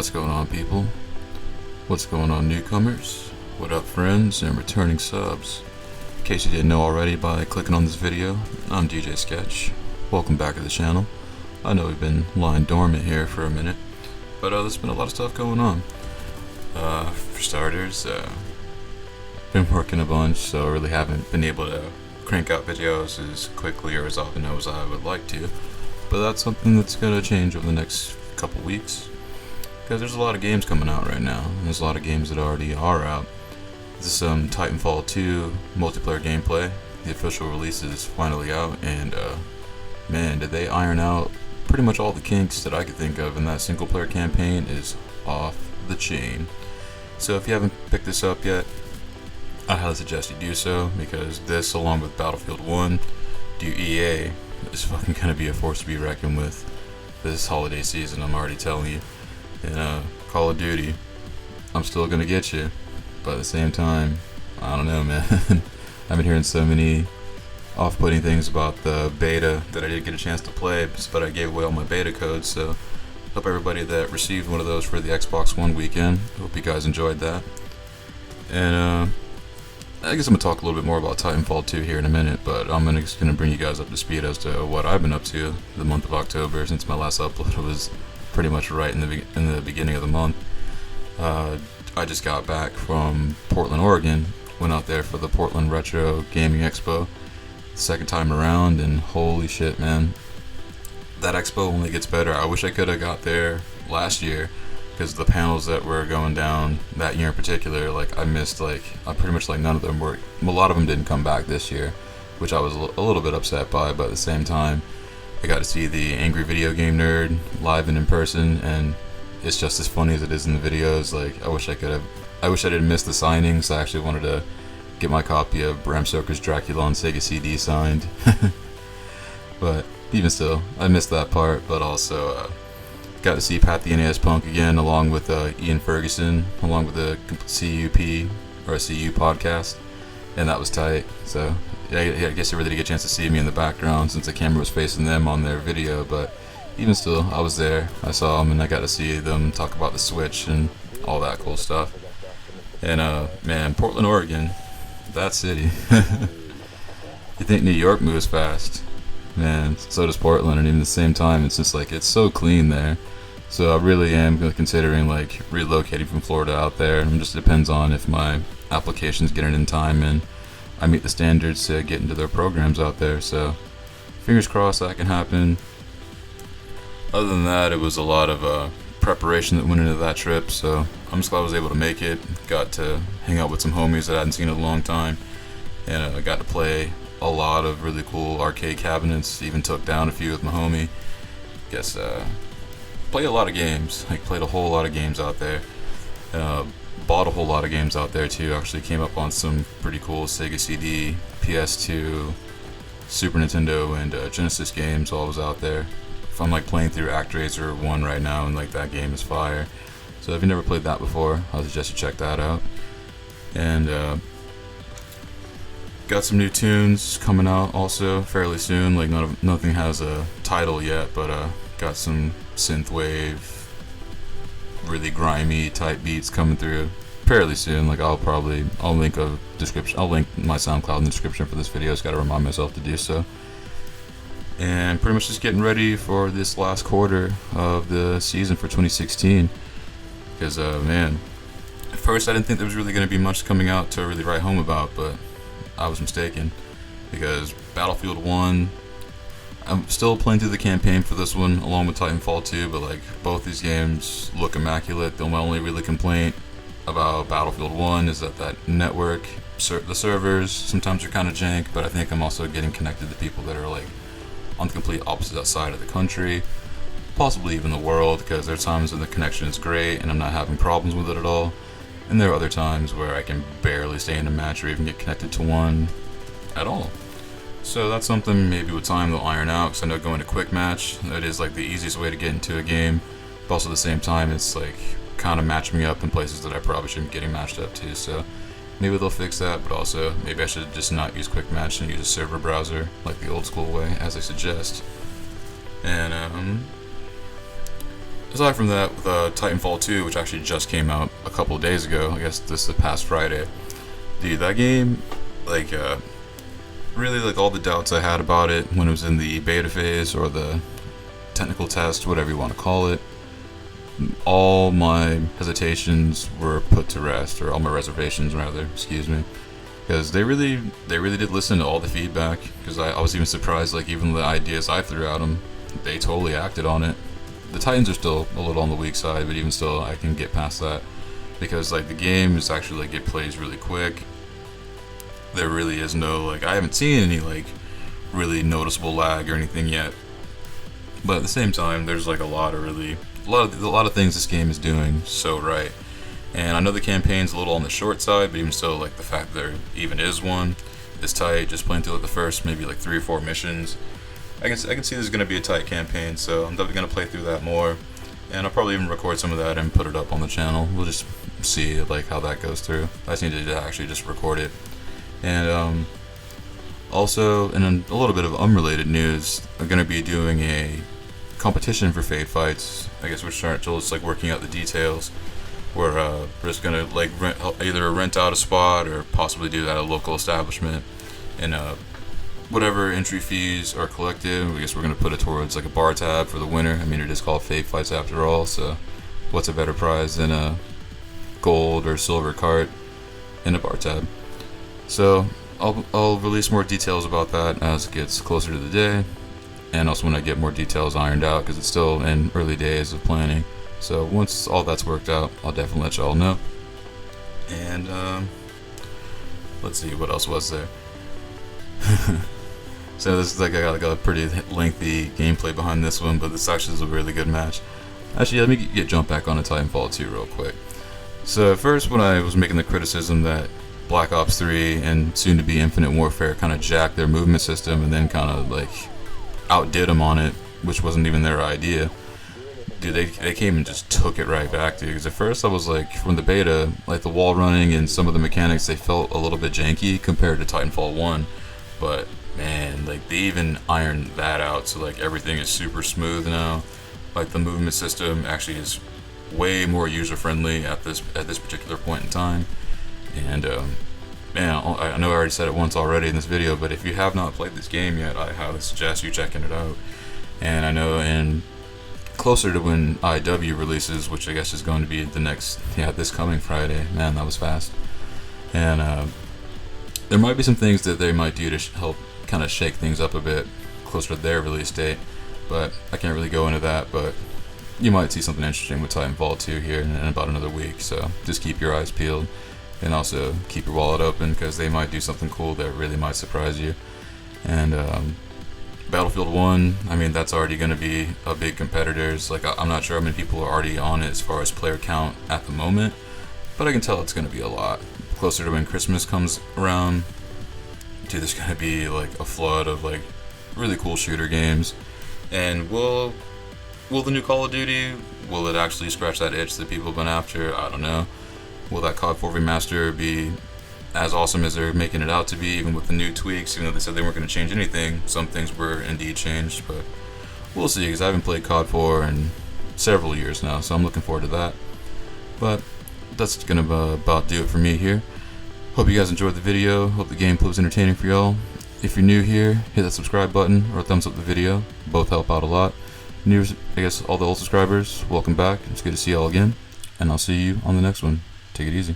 What's going on, people? What's going on, newcomers? What up, friends and returning subs? In case you didn't know already by clicking on this video, I'm DJ Sketch. Welcome back to the channel. I know we've been lying dormant here for a minute, but there's been a lot of stuff going on. For starters, been working a bunch, so I really haven't been able to crank out videos as quickly or as often as I would like to. But that's something that's gonna change over the next couple weeks, because there's a lot of games coming out right now, and there's a lot of games that already are out. This is some TitanFall 2 multiplayer gameplay. The official release is finally out, and man, did they iron out pretty much all the kinks that I could think of, and that single player campaign is off the chain. So if you haven't picked this up yet, I highly suggest you do so, because this, along with Battlefield 1, EA, is fucking gonna be a force to be reckoned with this holiday season, I'm already telling you. And Call of Duty, I'm still gonna get you, but at the same time, I don't know, man. I've been hearing so many off-putting things about the beta that I didn't get a chance to play, but I gave away all my beta codes, so hope everybody that received one of those for the Xbox One weekend, hope you guys enjoyed that. And I guess I'm going to talk a little bit more about Titanfall 2 here in a minute, but I'm just going to bring you guys up to speed as to what I've been up to the month of October, since my last upload was pretty much right in the beginning of the month. I just got back from Portland, Oregon, went out there for the Portland Retro Gaming Expo, second time around, and holy shit, man. That expo only gets better. I wish I could have got there last year, because the panels that were going down that year in particular, like I missed, I pretty much none of them were, a lot of them didn't come back this year, which I was a little bit upset by, but at the same time, I got to see the Angry Video Game Nerd live and in person, and it's just as funny as it is in the videos. I wish I didn't miss the signings. I actually wanted to get my copy of Bram Stoker's Dracula on Sega CD signed, but even still, I missed that part. But also, got to see Pat the NES Punk again, along with Ian Ferguson, along with the CUP or a CU podcast, and that was tight. So yeah, I guess you really did get a chance to see me in the background since the camera was facing them on their video. But even still, I was there. I saw them, and I got to see them talk about the Switch and all that cool stuff. And man, Portland, Oregon, that city. You think New York moves fast? Man, so does Portland, and even at the same time, it's just it's so clean there. So I really am considering relocating from Florida out there. It just depends on if my applications get in time and I meet the standards to get into their programs out there. So fingers crossed that can happen. Other than that, it was a lot of preparation that went into that trip. So I'm just glad I was able to make it. Got to hang out with some homies that I hadn't seen in a long time, and I got to play a lot of really cool arcade cabinets. Even took down a few with my homie. Guess played a lot of games. Played a whole lot of games out there. Bought a whole lot of games out there too. Actually came up on some pretty cool Sega CD, PS2, Super Nintendo, and Genesis games while I was out there. If I'm playing through ActRaiser 1 right now, and that game is fire. So if you never played that before, I suggest you check that out. And got some new tunes coming out also fairly soon. Nothing has a title yet, but got some synthwave, really grimy type beats coming through fairly soon. I'll link a description. I'll link my SoundCloud in the description for this video. Just got to remind myself to do so. And pretty much just getting ready for this last quarter of the season for 2016. Because man, at first I didn't think there was really going to be much coming out to really write home about, but I was mistaken, because Battlefield 1, I'm still playing through the campaign for this one along with Titanfall 2, but both these games look immaculate. The only really complaint about Battlefield 1 is that network, the servers sometimes are kind of jank, but I think I'm also getting connected to people that are on the complete opposite side of the country, possibly even the world, because there are times when the connection is great and I'm not having problems with it at all. And there are other times where I can barely stay in a match or even get connected to one at all. So that's something maybe with time they'll iron out, because I know going to quick match, that is the easiest way to get into a game. But also at the same time, it's kind of matching me up in places that I probably shouldn't be getting matched up to. So maybe they'll fix that, but also maybe I should just not use quick match and use a server browser the old school way, as I suggest. And aside from that, with Titanfall 2, which actually just came out a couple of days ago, I guess this is the past Friday, dude, that game, like, really, like, all the doubts I had about it when it was in the beta phase or the technical test, whatever you want to call it, all my hesitations were put to rest, or all my reservations, rather, excuse me. Because they really did listen to all the feedback, because I was even surprised, like, even the ideas I threw at them, they totally acted on it. The Titans are still a little on the weak side, but even still, I can get past that. Because, like, the game is actually, like, it plays really quick. There really is no, like, I haven't seen any, like, really noticeable lag or anything yet. But at the same time, there's, like, a lot of things this game is doing so right. And I know the campaign's a little on the short side, but even still, like, the fact that there even is one is tight. Just playing through, like, the first maybe, like, 3 or 4 missions, I can see this is going to be a tight campaign, so I'm definitely going to play through that more. And I'll probably even record some of that and put it up on the channel. We'll just see, like, how that goes through. I just need to actually just record it. And also, in a little bit of unrelated news, I'm going to be doing a competition for Fade Fights. I guess we're just, like, working out the details. We're just gonna, like, either rent out a spot or possibly do that at a local establishment, and whatever entry fees are collected, I guess we're gonna put it towards, like, a bar tab for the winner. I mean, it is called Fade Fights after all, so what's a better prize than a gold or silver cart in a bar tab? So I'll release more details about that as it gets closer to the day, and also when I get more details ironed out, because it's still in early days of planning. So once all that's worked out, I'll definitely let y'all know. And let's see, what else was there? So this is, like, I got a pretty lengthy gameplay behind this one, but this actually is a really good match. Actually, let me jump back on to Titanfall 2 real quick. So at first, when I was making the criticism that Black Ops 3 and soon to be Infinite Warfare kind of jacked their movement system and then kind of, like, outdid them on it, which wasn't even their idea. Dude, they came and just took it right back, dude. Because at first I was like, from the beta, like, the wall running and some of the mechanics, they felt a little bit janky compared to Titanfall 1. But man, like, they even ironed that out, so, like, everything is super smooth now. Like, the movement system actually is way more user friendly at this particular point in time. And man, I know I already said it once already in this video, but if you have not played this game yet, I highly suggest you checking it out. And I know closer to when IW releases, which I guess is going to be this coming Friday. Man, that was fast. And there might be some things that they might do to help kind of shake things up a bit closer to their release date, but I can't really go into that. But you might see something interesting with Titanfall 2 here in about another week, so just keep your eyes peeled, and also keep your wallet open, because they might do something cool that really might surprise you. And Battlefield 1, I mean, that's already going to be a big competitor. Like, I'm not sure how many people are already on it as far as player count at the moment, but I can tell it's going to be a lot. Closer to when Christmas comes around, dude, there's going to be, like, a flood of, like, really cool shooter games. And will the new Call of Duty, will it actually scratch that itch that people have been after? I don't know. Will that COD 4 remaster be as awesome as they're making it out to be, even with the new tweaks? Even though they said they weren't going to change anything, some things were indeed changed, but we'll see, because I haven't played COD 4 in several years now, so I'm looking forward to that. But that's going to about do it for me here. Hope you guys enjoyed the video. Hope the gameplay was entertaining for y'all. If you're new here, hit that subscribe button or thumbs up the video. Both help out a lot. New, I guess all the old subscribers, welcome back. It's good to see y'all again, and I'll see you on the next one. Take it easy.